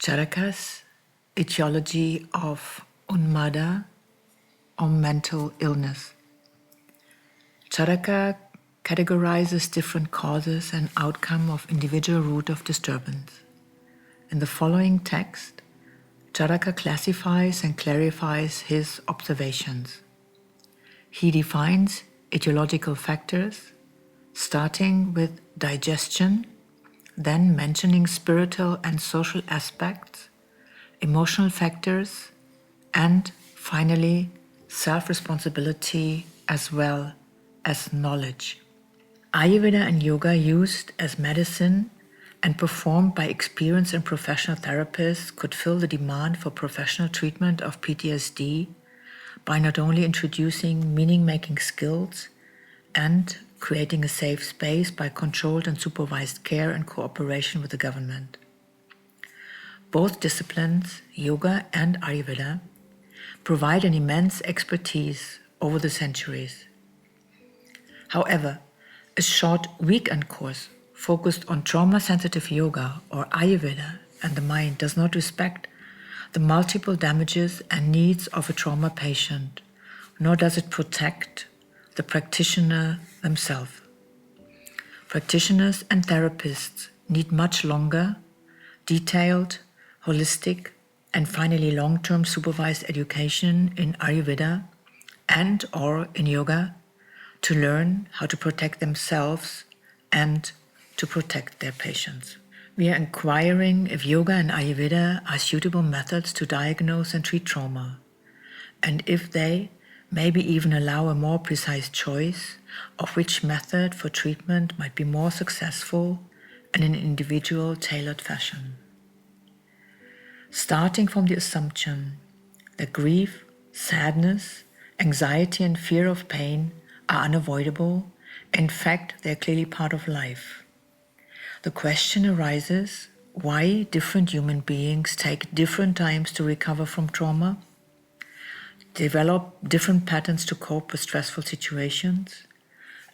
Charaka's etiology of Unmada, or mental illness. Charaka categorizes different causes and outcome of individual root of disturbance. In the following text, Charaka classifies and clarifies his observations. He defines etiological factors, starting with digestion, then mentioning spiritual and social aspects, emotional factors, and finally, self-responsibility as well as knowledge. Ayurveda and yoga used as medicine and performed by experienced and professional therapists could fill the demand for professional treatment of PTSD by not only introducing meaning-making skills and creating a safe space by controlled and supervised care and cooperation with the government. Both disciplines, yoga and Ayurveda, provide an immense expertise over the centuries. However, a short weekend course focused on trauma-sensitive yoga or Ayurveda and the mind does not respect the multiple damages and needs of a trauma patient, nor does it protect the practitioner themselves. Practitioners and therapists need much longer, detailed, holistic, and finally long-term supervised education in Ayurveda and or in yoga to learn how to protect themselves and to protect their patients. We are inquiring if yoga and Ayurveda are suitable methods to diagnose and treat trauma, and if they maybe even allow a more precise choice of which method for treatment might be more successful in an individual tailored fashion. Starting from the assumption that grief, sadness, anxiety and fear of pain are unavoidable, in fact they are clearly part of life. The question arises why different human beings take different times to recover from trauma, develop different patterns to cope with stressful situations,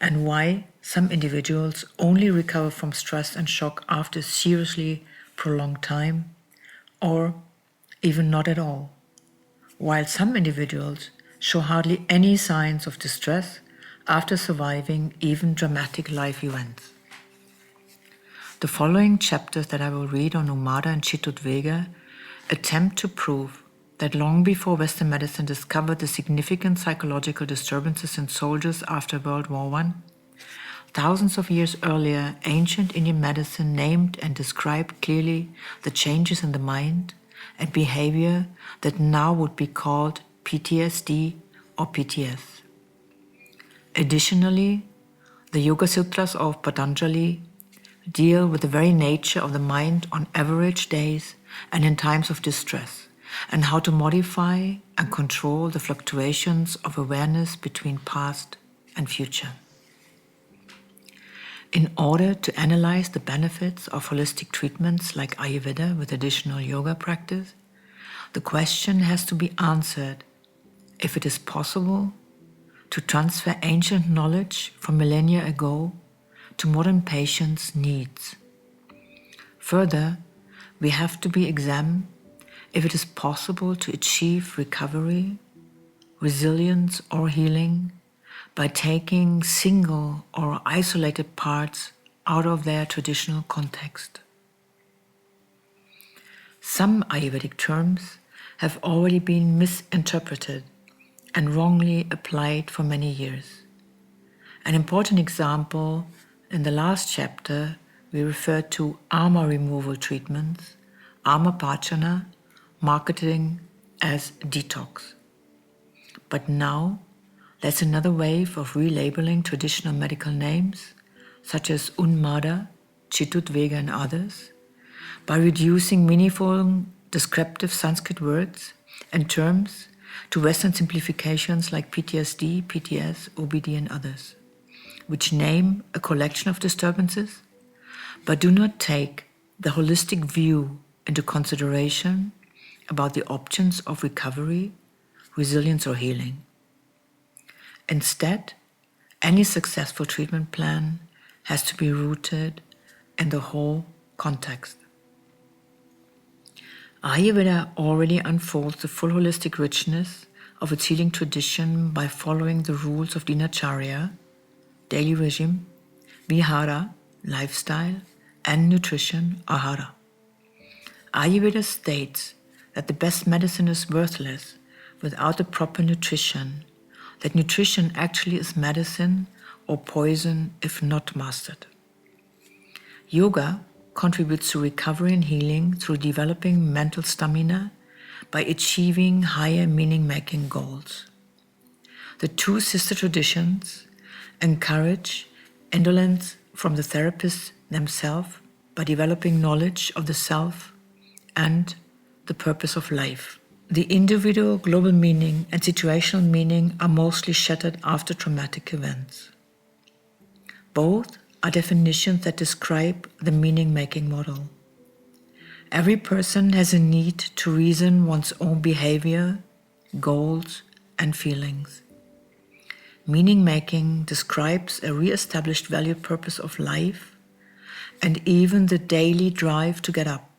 and why some individuals only recover from stress and shock after a seriously prolonged time, or even not at all, while some individuals show hardly any signs of distress after surviving even dramatic life events. The following chapters that I will read on Unmada and Cittodvega attempt to prove that long before Western medicine discovered the significant psychological disturbances in soldiers after World War I, thousands of years earlier, ancient Indian medicine named and described clearly the changes in the mind and behavior that now would be called PTSD or PTS. Additionally, the Yoga Sutras of Patanjali deal with the very nature of the mind on average days and in times of distress, and how to modify and control the fluctuations of awareness between past and future. In order to analyze the benefits of holistic treatments like Ayurveda with additional yoga practice, the question has to be answered if it is possible to transfer ancient knowledge from millennia ago to modern patients' needs. Further, we have to be examined if it is possible to achieve recovery, resilience, or healing by taking single or isolated parts out of their traditional context. Some Ayurvedic terms have already been misinterpreted and wrongly applied for many years. An important example in the last chapter, we referred to ama removal treatments, ama pachana, marketing as detox. But now, there's another wave of relabeling traditional medical names, such as Unmada, Cittodvega and others, by reducing meaningful descriptive Sanskrit words and terms to Western simplifications like PTSD, PTS, OBD and others, which name a collection of disturbances, but do not take the holistic view into consideration about the options of recovery, resilience or healing. Instead, any successful treatment plan has to be rooted in the whole context. Ayurveda already unfolds the full holistic richness of its healing tradition by following the rules of Dinacharya, daily regime, vihara, lifestyle, and nutrition, ahara. Ayurveda states that the best medicine is worthless without the proper nutrition, that nutrition actually is medicine or poison if not mastered. Yoga contributes to recovery and healing through developing mental stamina by achieving higher meaning-making goals. The two sister traditions encourage indolence from the therapists themselves by developing knowledge of the self and the purpose of life. The individual global meaning and situational meaning are mostly shattered after traumatic events. Both are definitions that describe the meaning-making model. Every person has a need to reason one's own behavior, goals, and feelings. Meaning-making describes a re-established valued purpose of life and even the daily drive to get up.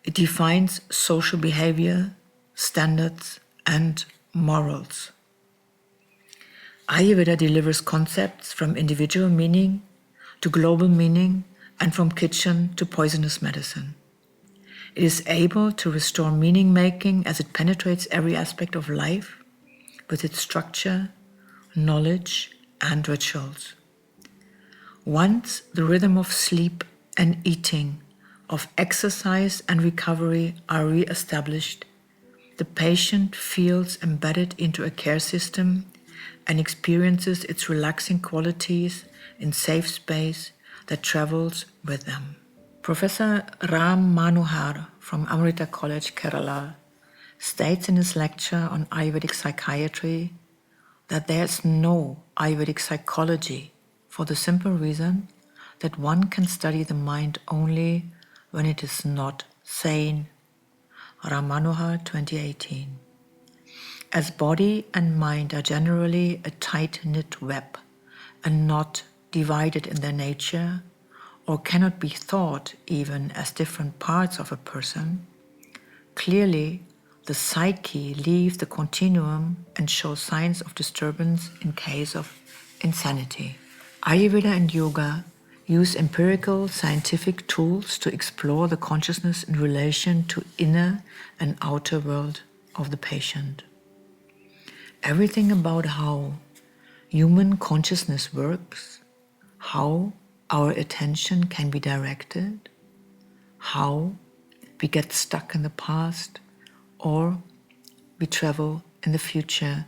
It defines social behavior, standards, and morals. Ayurveda delivers concepts from individual meaning to global meaning and from kitchen to poisonous medicine. It is able to restore meaning-making as it penetrates every aspect of life with its structure, knowledge, and rituals. Once the rhythm of sleep and eating, of exercise and recovery are re-established, the patient feels embedded into a care system and experiences its relaxing qualities in safe space that travels with them. Professor Ram Manohar from Amrita College, Kerala, states in his lecture on Ayurvedic psychiatry that there is no Ayurvedic psychology for the simple reason that one can study the mind only when it is not sane. Ram Manohar, 2018. As body and mind are generally a tight-knit web and not divided in their nature, or cannot be thought even as different parts of a person, clearly the psyche leaves the continuum and shows signs of disturbance in case of insanity. Ayurveda and yoga use empirical scientific tools to explore the consciousness in relation to inner and outer world of the patient. Everything about how human consciousness works, how our attention can be directed, how we get stuck in the past or we travel in the future,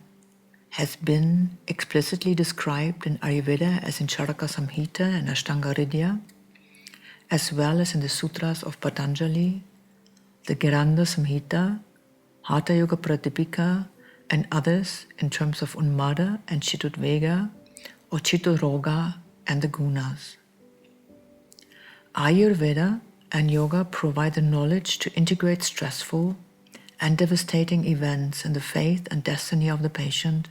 has been explicitly described in Ayurveda as in Charaka Samhita and Ashtanga Hridaya, as well as in the sutras of Patanjali, the Giranda Samhita, Hatha Yoga Pratipika, and others in terms of Unmada and Cittodvega or Cittoroga and the gunas. Ayurveda and yoga provide the knowledge to integrate stressful and devastating events in the faith and destiny of the patient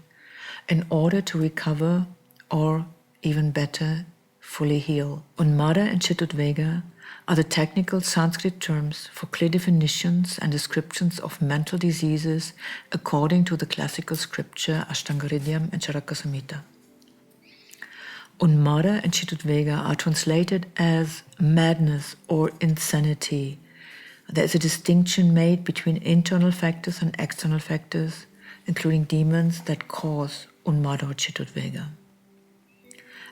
in order to recover or, even better, fully heal. Unmada and Cittodvega are the technical Sanskrit terms for clear definitions and descriptions of mental diseases according to the classical scripture Ashtanga Hridaya and Charaka Samhita. Unmada and Cittodvega are translated as madness or insanity. There is a distinction made between internal factors and external factors, including demons that cause Unmada or Cittodvega.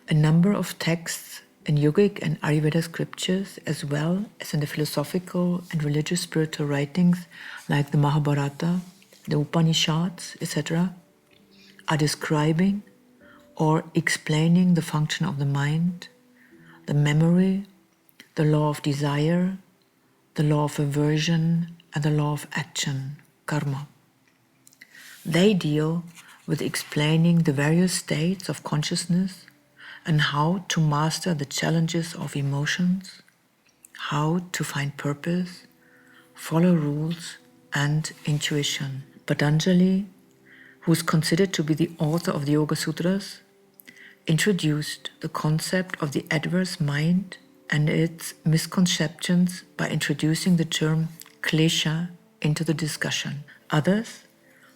A number of texts in yogic and Ayurveda scriptures, as well as in the philosophical and religious spiritual writings like the Mahabharata, the Upanishads, etc., are describing or explaining the function of the mind, the memory, the law of desire, the law of aversion, and the law of action, karma. They deal with explaining the various states of consciousness and how to master the challenges of emotions, how to find purpose, follow rules, and intuition. Patanjali, who is considered to be the author of the Yoga Sutras, introduced the concept of the adverse mind and its misconceptions by introducing the term klesha into the discussion. Others,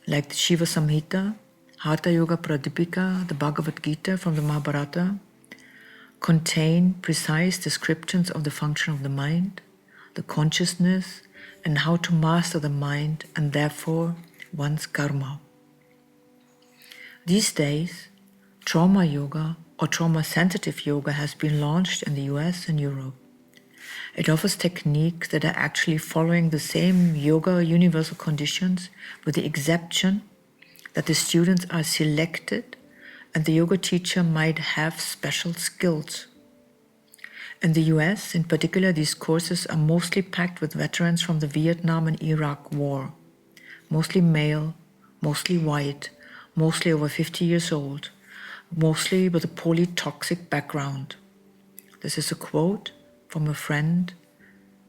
like the Shiva Samhita, Hatha Yoga Pradipika, the Bhagavad Gita from the Mahabharata, contain precise descriptions of the function of the mind, the consciousness, and how to master the mind and therefore one's karma. These days, trauma yoga or trauma-sensitive yoga has been launched in the US and Europe. It offers techniques that are actually following the same yoga universal conditions, with the exception that the students are selected and the yoga teacher might have special skills. In the US, in particular, these courses are mostly packed with veterans from the Vietnam and Iraq War, mostly male, mostly white, mostly over 50 years old, mostly with a polytoxic background. This is a quote from a friend,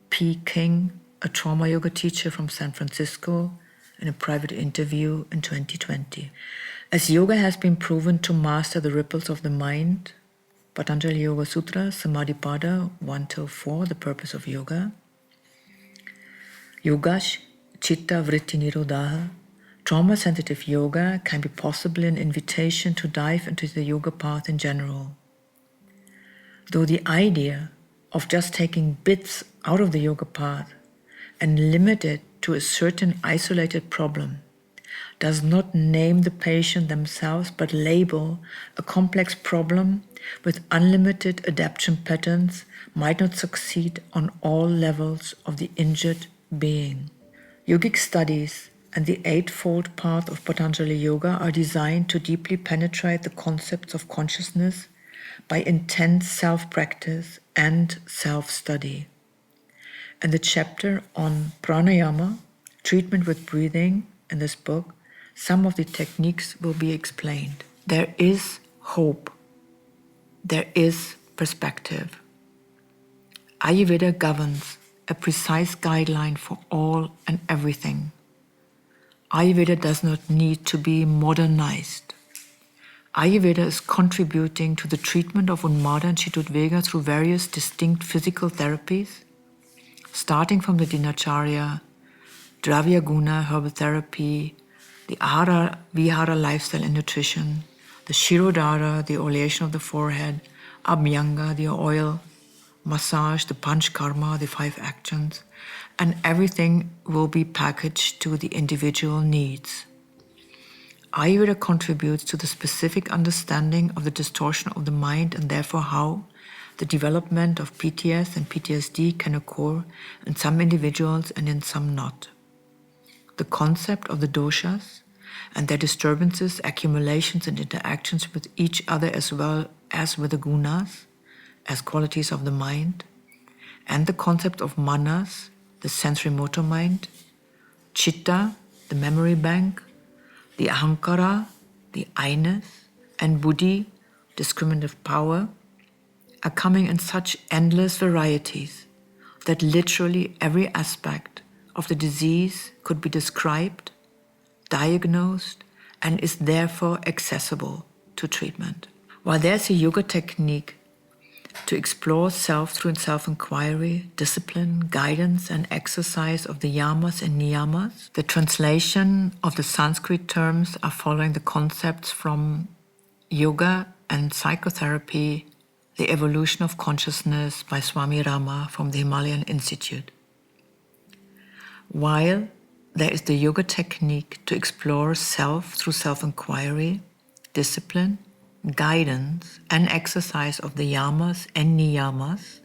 P. King, a trauma yoga teacher from San Francisco, in a private interview in 2020. As yoga has been proven to master the ripples of the mind, Patanjali Yoga Sutra, Samadhipada 1-4, the purpose of yoga, Yogash Chitta Vritti Nirodha, trauma-sensitive yoga can be possibly an invitation to dive into the yoga path in general. Though the idea of just taking bits out of the yoga path and limit it to a certain isolated problem does not name the patient themselves but label a complex problem with unlimited adaptation patterns might not succeed on all levels of the injured being. Yogic studies and the eightfold path of Patanjali Yoga are designed to deeply penetrate the concepts of consciousness by intense self-practice and self-study. In the chapter on pranayama, treatment with breathing, in this book, some of the techniques will be explained. There is hope. There is perspective. Ayurveda governs a precise guideline for all and everything. Ayurveda does not need to be modernized. Ayurveda is contributing to the treatment of Unmada Cittodvega through various distinct physical therapies, starting from the Dinacharya, Dravya Guna herbal therapy, the Ahara Vihara lifestyle and nutrition, the Shirodhara, the oleation of the forehead, Abhyanga, the oil, massage, the Panchkarma, the 5 actions, and everything will be packaged to the individual needs. Ayurveda contributes to the specific understanding of the distortion of the mind and therefore how the development of PTS and PTSD can occur in some individuals and in some not. The concept of the doshas and their disturbances, accumulations and interactions with each other as well as with the gunas, as qualities of the mind, and the concept of manas, the sensory motor mind, chitta, the memory bank, the ahankara, the I-ness, and buddhi, discriminative power, are coming in such endless varieties that literally every aspect of the disease could be described, diagnosed, and is therefore accessible to treatment. While there's a yoga technique to explore self through self-inquiry, discipline, guidance, and exercise of the yamas and niyamas, the translation of the Sanskrit terms are following the concepts from yoga and psychotherapy, the evolution of consciousness by Swami Rama from the Himalayan Institute. While there is the yoga technique to explore self through self-inquiry, discipline, guidance, and exercise of the yamas and niyamas,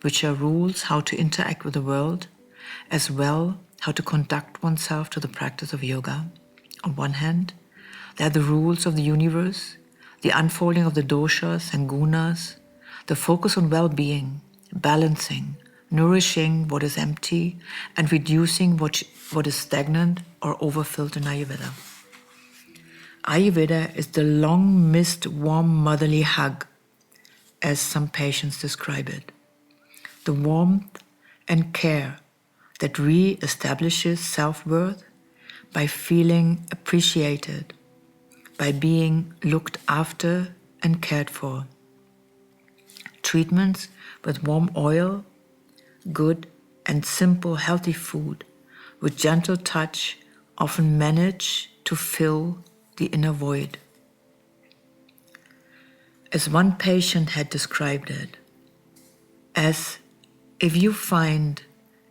which are rules how to interact with the world, as well how to conduct oneself to the practice of yoga. On one hand, there are the rules of the universe, the unfolding of the doshas and gunas, the focus on well-being, balancing, nourishing what is empty, and reducing what is stagnant or overfilled in Ayurveda. Ayurveda is the long-missed warm motherly hug, as some patients describe it. The warmth and care that re-establishes self-worth by feeling appreciated, by being looked after and cared for. Treatments with warm oil, good and simple healthy food with gentle touch, often manage to fill the inner void. As one patient had described it, as if you find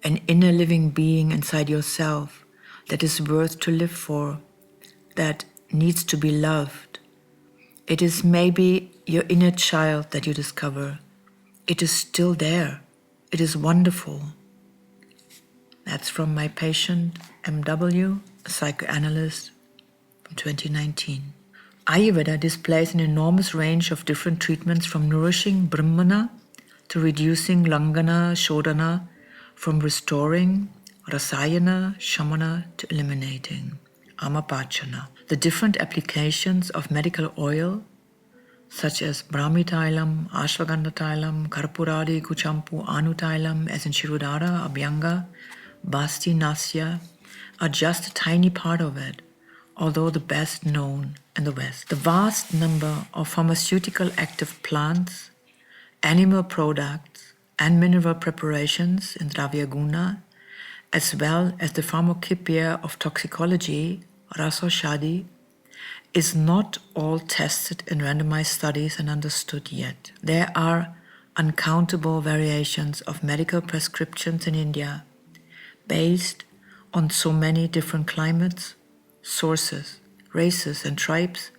an inner living being inside yourself that is worth to live for, that needs to be loved. It is maybe your inner child that you discover. It is still there. It is wonderful. That's from my patient MW, a psychoanalyst from 2019. Ayurveda displays an enormous range of different treatments from nourishing brahmana to reducing langana, shodhana, from restoring rasayana, shamana to eliminating amapachana. The different applications of medical oil such as Brahmi Tailam, Ashwagandha Tailam, Karpuradi, Kuchampu, Anu Tailam, as in Shirudara, Abhyanga, Basti, Nasya, are just a tiny part of it, although the best known in the West. The vast number of pharmaceutical active plants, animal products, and mineral preparations in Dravya Guna, as well as the pharmacopoeia of toxicology, Rasoshadi, is not all tested in randomized studies and understood yet. There are uncountable variations of medical prescriptions in India based on so many different climates, sources, races and tribes,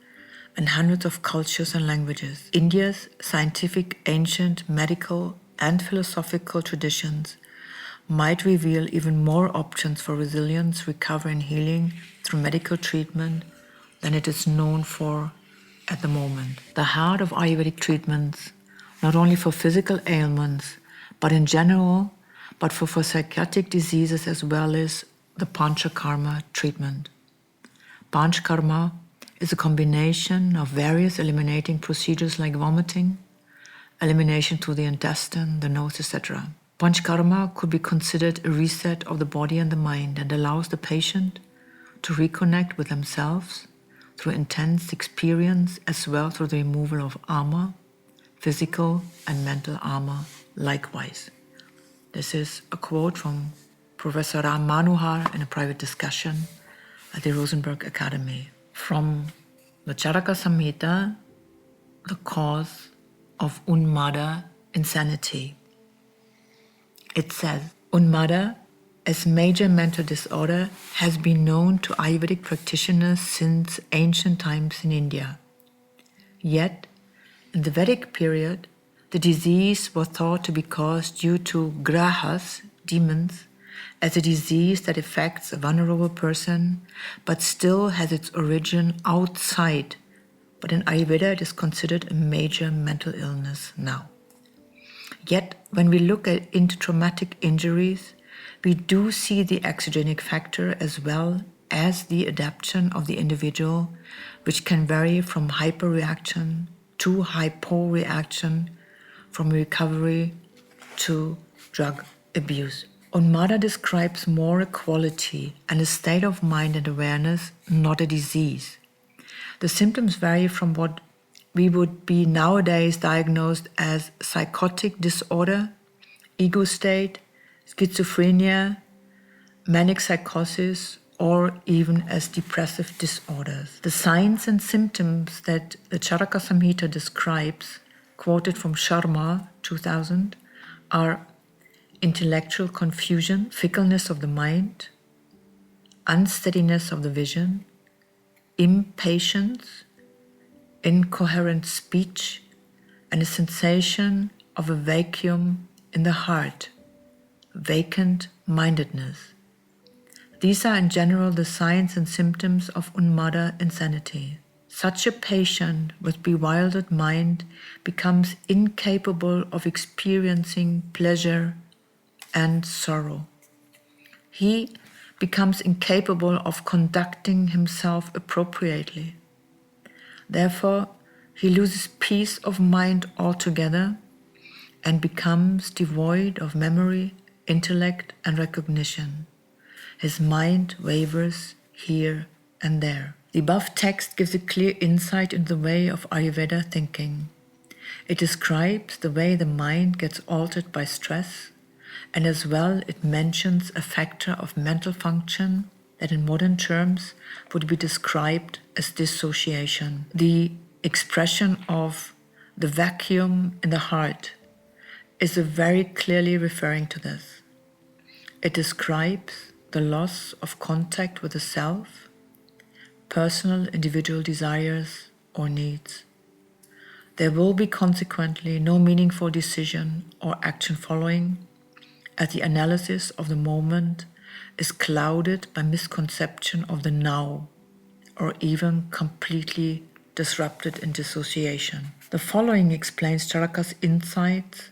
and hundreds of cultures and languages. India's scientific, ancient, medical, and philosophical traditions might reveal even more options for resilience, recovery, and healing through medical treatment than it is known for at the moment. The heart of Ayurvedic treatments, not only for physical ailments, but in general, but for psychiatric diseases as well, as the Panchakarma treatment. Panchakarma is a combination of various eliminating procedures like vomiting, elimination through the intestine, the nose, etc. Panchakarma could be considered a reset of the body and the mind and allows the patient to reconnect with themselves through intense experience as well through the removal of armor, physical and mental armor likewise. This is a quote from Professor Ram Manohar in a private discussion at the Rosenberg Academy. From the Charaka Samhita, the cause of Unmada insanity. It says, Unmada, as major mental disorder, has been known to Ayurvedic practitioners since ancient times in India. Yet, in the Vedic period, the disease was thought to be caused due to grahas, demons, as a disease that affects a vulnerable person, but still has its origin outside. But in Ayurveda, it is considered a major mental illness now. Yet, when we look into traumatic injuries, we do see the exogenic factor as well as the adaptation of the individual, which can vary from hyperreaction to hyporeaction, from recovery to drug abuse. Unmada describes more a quality and a state of mind and awareness, not a disease. The symptoms vary from what we would be nowadays diagnosed as psychotic disorder, ego state, schizophrenia, manic psychosis, or even as depressive disorders. The signs and symptoms that the Charaka Samhita describes, quoted from Sharma 2000, are intellectual confusion, fickleness of the mind, unsteadiness of the vision, impatience, incoherent speech, and a sensation of a vacuum in the heart, vacant mindedness. These are in general the signs and symptoms of Unmada insanity. Such a patient with bewildered mind becomes incapable of experiencing pleasure and sorrow. He becomes incapable of conducting himself appropriately. Therefore, he loses peace of mind altogether and becomes devoid of memory, intellect, and recognition. His mind wavers here and there. The above text gives a clear insight into the way of Ayurveda thinking. It describes the way the mind gets altered by stress And as well, it mentions a factor of mental function that in modern terms would be described as dissociation. The expression of the vacuum in the heart is very clearly referring to this. It describes the loss of contact with the self, personal individual desires or needs. There will be consequently no meaningful decision or action following, as the analysis of the moment is clouded by misconception of the now, or even completely disrupted in dissociation. The following explains Charaka's insights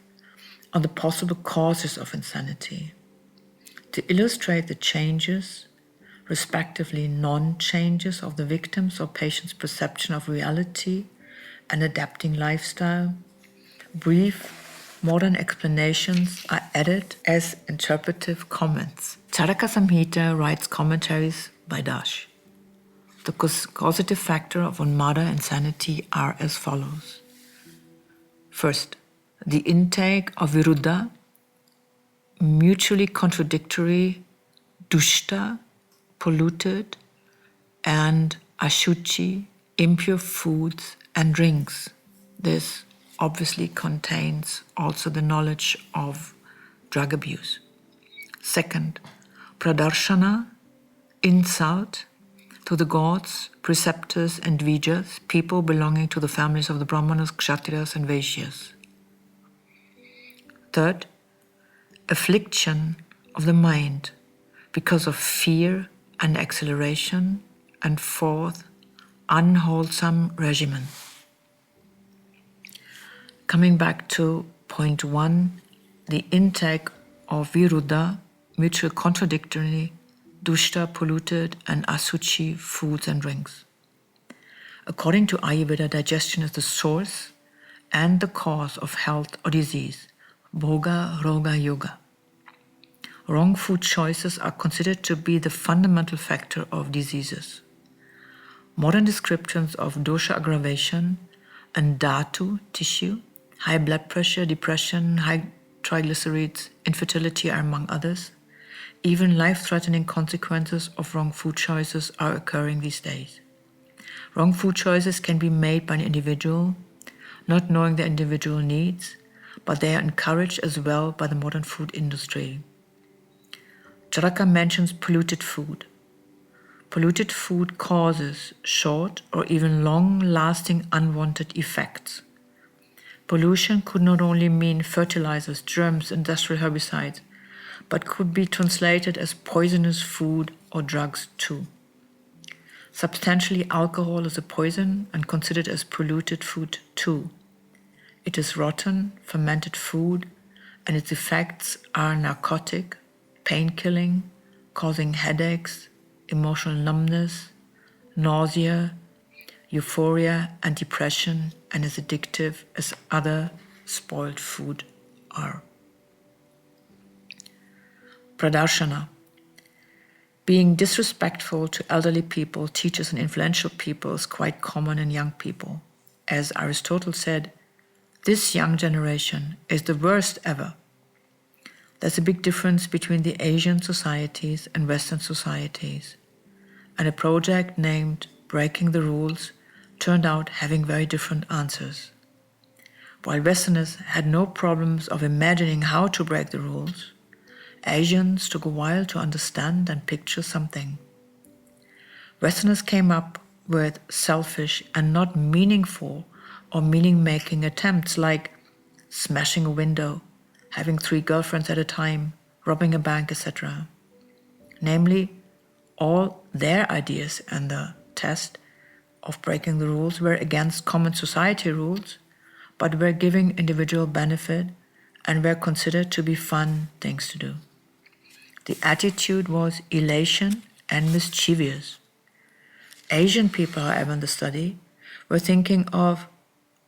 on the possible causes of insanity. To illustrate the changes, respectively non-changes of the victim's or patient's perception of reality and adapting lifestyle, brief modern explanations are added as interpretive comments. Charaka Samhita writes commentaries by Dash. The causative factor of Unmada insanity are as follows. First, the intake of Viruddha, mutually contradictory, dushta, polluted, and ashuchi, impure foods and drinks. This obviously contains also the knowledge of drug abuse. Second, pradarshana, insult to the gods, preceptors and vijas, people belonging to the families of the Brahmanas, Kshatriyas and Vaishyas. Third, affliction of the mind because of fear and acceleration. And fourth, unwholesome regimen. Coming back to point 1, the intake of Viruddha, mutual contradictory, dushta, polluted, and asuchi foods and drinks. According to Ayurveda, digestion is the source and the cause of health or disease, bhoga, roga, yoga. Wrong food choices are considered to be the fundamental factor of diseases. Modern descriptions of dosha aggravation and dhatu, tissue, high blood pressure, depression, high triglycerides, infertility are among others. Even life-threatening consequences of wrong food choices are occurring these days. Wrong food choices can be made by an individual, not knowing the individual needs, but they are encouraged as well by the modern food industry. Charaka mentions polluted food. Polluted food causes short or even long-lasting unwanted effects. Pollution could not only mean fertilizers, germs, industrial herbicides, but could be translated as poisonous food or drugs too. Substantially, alcohol is a poison and considered as polluted food too. It is rotten, fermented food, and its effects are narcotic, pain-killing, causing headaches, emotional numbness, nausea, euphoria, and depression, and is addictive as other spoiled food are. Pradarshana. Being disrespectful to elderly people, teachers, and influential people is quite common in young people. As Aristotle said, this young generation is the worst ever. There's a big difference between the Asian societies and Western societies, and a project named Breaking the Rules turned out having very different answers. While Westerners had no problems of imagining how to break the rules, Asians took a while to understand and picture something. Westerners came up with selfish and not meaningful or meaning-making attempts like smashing a window, having 3 girlfriends at a time, robbing a bank, etc. Namely, all their ideas and the test of breaking the rules were against common society rules, but were giving individual benefit and were considered to be fun things to do. The attitude was elation and mischievous. Asian people, however, in the study, were thinking of,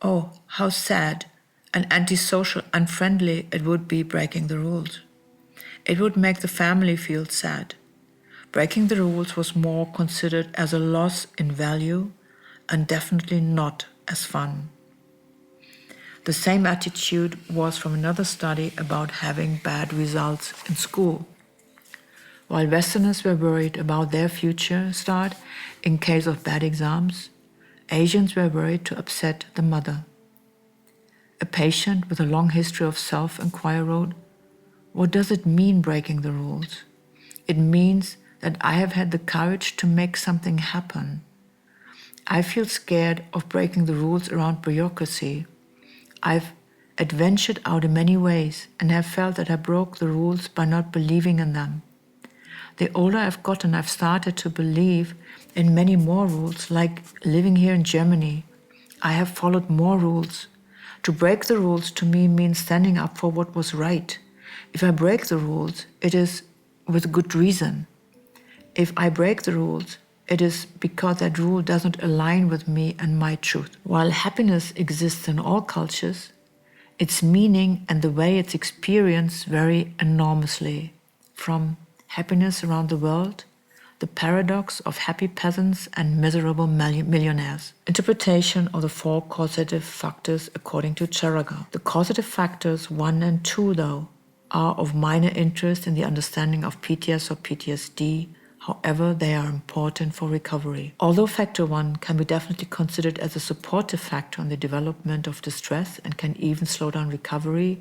oh, how sad and antisocial, unfriendly it would be breaking the rules. It would make the family feel sad. Breaking the rules was more considered as a loss in value and definitely not as fun. The same attitude was from another study about having bad results in school. While Westerners were worried about their future start in case of bad exams, Asians were worried to upset the mother. A patient with a long history of self-inquiry wrote, "What does it mean breaking the rules? It means that I have had the courage to make something happen. I feel scared of breaking the rules around bureaucracy. I've adventured out in many ways and have felt that I broke the rules by not believing in them. The older I've gotten, I've started to believe in many more rules, like living here in Germany. I have followed more rules. To break the rules to me means standing up for what was right. If I break the rules, it is with good reason. If I break the rules, it is because that rule doesn't align with me and my truth." While happiness exists in all cultures, its meaning and the way it's experienced vary enormously. From happiness around the world, the paradox of happy peasants and miserable millionaires. Interpretation of the 4 causative factors according to Charaka. The causative factors 1 and 2, though, are of minor interest in the understanding of PTS or PTSD. However, they are important for recovery. Although factor 1 can be definitely considered as a supportive factor in the development of distress and can even slow down recovery,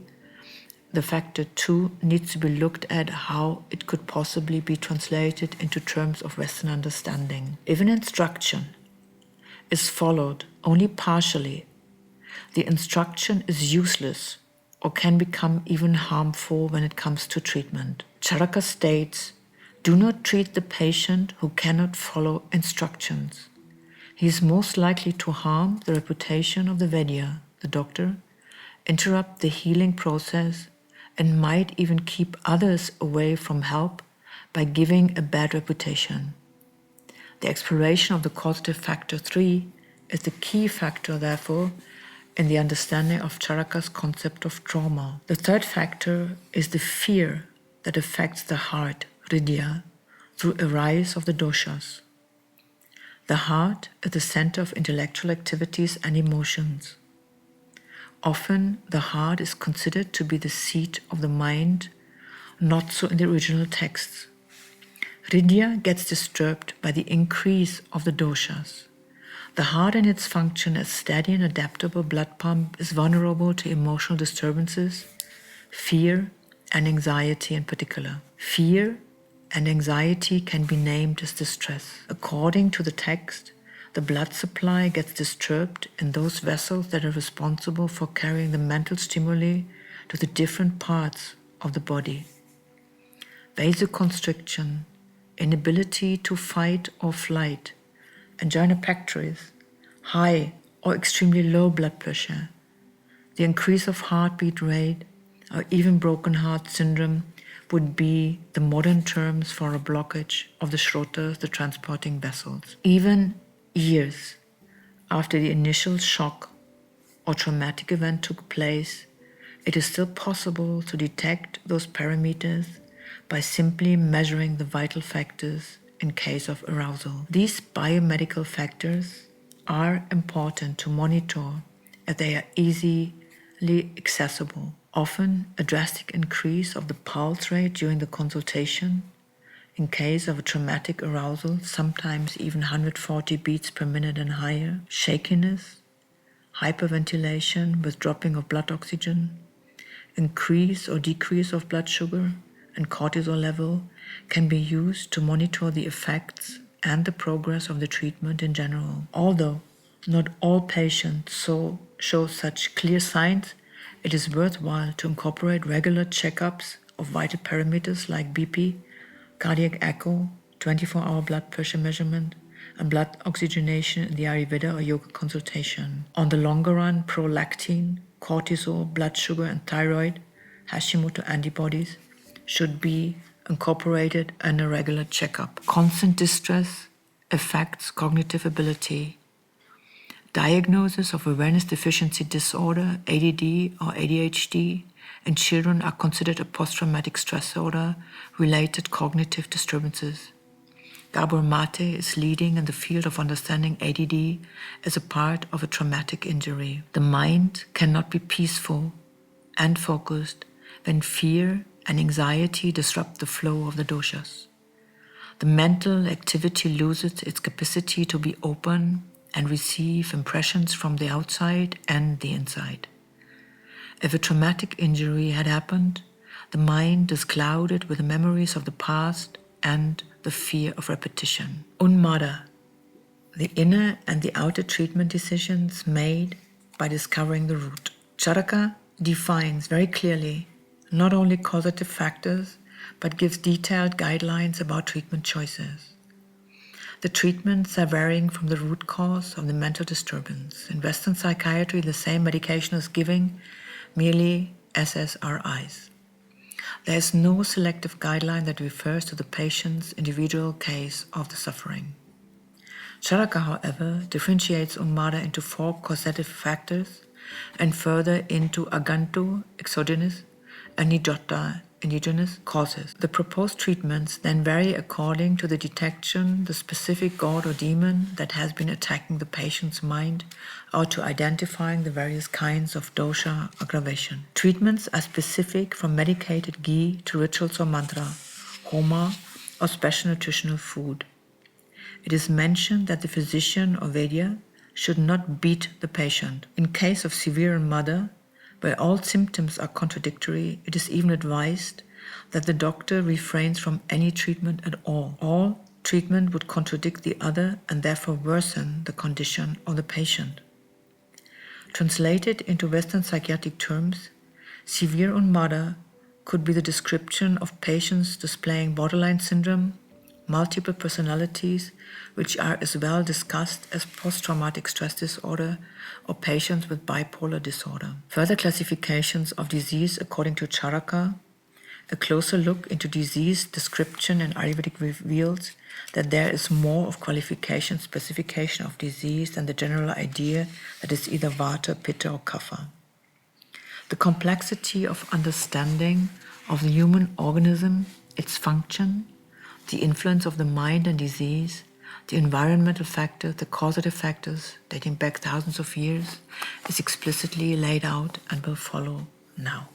the factor 2 needs to be looked at how it could possibly be translated into terms of Western understanding. If an instruction is followed only partially, the instruction is useless or can become even harmful when it comes to treatment. Charaka states, "Do not treat the patient who cannot follow instructions. He is most likely to harm the reputation of the Vaidya, the doctor, interrupt the healing process, and might even keep others away from help by giving a bad reputation." The exploration of the causative factor 3 is the key factor, therefore, in the understanding of Charaka's concept of trauma. The third factor is the fear that affects the heart, hridaya, through a rise of the doshas. The heart is the center of intellectual activities and emotions. Often, the heart is considered to be the seat of the mind, not so in the original texts. Hridaya gets disturbed by the increase of the doshas. The heart in its function as steady and adaptable blood pump is vulnerable to emotional disturbances, fear and anxiety in particular. Fear and anxiety can be named as distress. According to the text, the blood supply gets disturbed in those vessels that are responsible for carrying the mental stimuli to the different parts of the body. Vasoconstriction, inability to fight or flight, angina pectoris, high or extremely low blood pressure, the increase of heartbeat rate, or even broken heart syndrome would be the modern terms for a blockage of the schrotas, the transporting vessels. Even years after the initial shock or traumatic event took place, it is still possible to detect those parameters by simply measuring the vital factors in case of arousal. These biomedical factors are important to monitor as they are easily accessible. Often, a drastic increase of the pulse rate during the consultation, in case of a traumatic arousal, sometimes even 140 beats per minute and higher, shakiness, hyperventilation with dropping of blood oxygen, increase or decrease of blood sugar and cortisol level can be used to monitor the effects and the progress of the treatment in general. Although not all patients show such clear signs, it is worthwhile to incorporate regular checkups of vital parameters like BP, cardiac echo, 24-hour blood pressure measurement, and blood oxygenation in the Ayurveda or yoga consultation. On the longer run, prolactin, cortisol, blood sugar, and thyroid, Hashimoto antibodies, should be incorporated in a regular checkup. Constant distress affects cognitive ability. Diagnosis of awareness deficiency disorder, ADD or ADHD, in children are considered a post-traumatic stress disorder related cognitive disturbances. Gabor Mate is leading in the field of understanding ADD as a part of a traumatic injury. The mind cannot be peaceful and focused when fear and anxiety disrupt the flow of the doshas. The mental activity loses its capacity to be open and receive impressions from the outside and the inside. If a traumatic injury had happened, the mind is clouded with the memories of the past and the fear of repetition. Unmada, the inner and the outer treatment decisions made by discovering the root. Charaka defines very clearly not only causative factors, but gives detailed guidelines about treatment choices. The treatments are varying from the root cause of the mental disturbance. In Western psychiatry, the same medication is given merely SSRIs. There is no selective guideline that refers to the patient's individual case of the suffering. Charaka, however, differentiates Unmada into 4 causative factors and further into Agantu, exogenous, and Nijota, indigenous causes. The proposed treatments then vary according to the detection, the specific god or demon that has been attacking the patient's mind, or to identifying the various kinds of dosha aggravation. Treatments are specific from medicated ghee to rituals or mantra, homa, or special nutritional food. It is mentioned that the physician or Vaidya should not beat the patient. In case of severe Unmada, where all symptoms are contradictory, it is even advised that the doctor refrains from any treatment at all. All treatment would contradict the other and therefore worsen the condition of the patient. Translated into Western psychiatric terms, severe Unmada could be the description of patients displaying borderline syndrome, multiple personalities, which are as well discussed as post-traumatic stress disorder or patients with bipolar disorder. Further classifications of disease according to Charaka, a closer look into disease description in Ayurvedic reveals that there is more of qualification, specification of disease than the general idea that it's either Vata, Pitta or Kapha. The complexity of understanding of the human organism, its function, the influence of the mind and disease, the environmental factors, the causative factors dating back thousands of years, is explicitly laid out and will follow now.